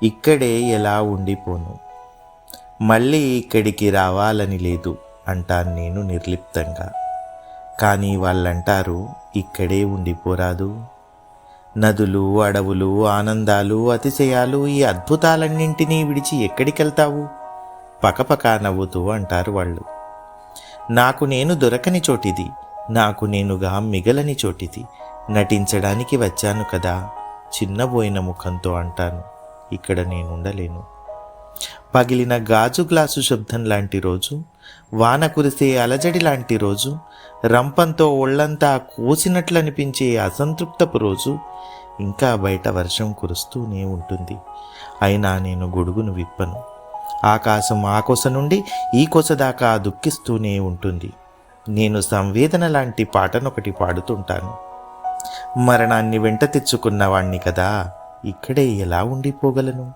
ఇక్కడే ఎలా ఉండిపోను, మళ్ళీ ఇక్కడికి రావాలని లేదు అంటాను నేను నిర్లిప్తంగా. కానీ వాళ్ళంటారు, ఇక్కడే ఉండిపోరాదు. నదులు, అడవులు, ఆనందాలు, అతిశయాలు, ఈ అద్భుతాలన్నింటినీ విడిచి ఎక్కడికెళ్తావు? పకపకా నవ్వుతూ అంటారు వాళ్ళు. నాకు నేను దొరకని చోటిది, నాకు నేనుగా మిగలని చోటిది. నటించడానికి వచ్చాను కదా, చిన్నబోయిన ముఖంతో అంటాను, ఇక్కడ నేనుండలేను. పగిలిన గాజు గ్లాసు శబ్దం లాంటి రోజు, వాన కురిసే అలజడి లాంటి రోజు, రంపంతో ఒళ్ళంతా కోసినట్లనిపించే అసంతృప్తపు రోజు, ఇంకా బయట వర్షం కురుస్తూనే ఉంటుంది. అయినా నేను గొడుగును విప్పను. ఆకాశం ఆ కొస నుండి ఈ కొస దాకా దుఃఖిస్తూనే ఉంటుంది. నేను సంవేదన లాంటి పాటనొకటి పాడుతుంటాను. మరణాన్ని వెంట తెచ్చుకున్నవాణ్ణి కదా, ఇక్కడే ఎలా ఉండిపోగలను?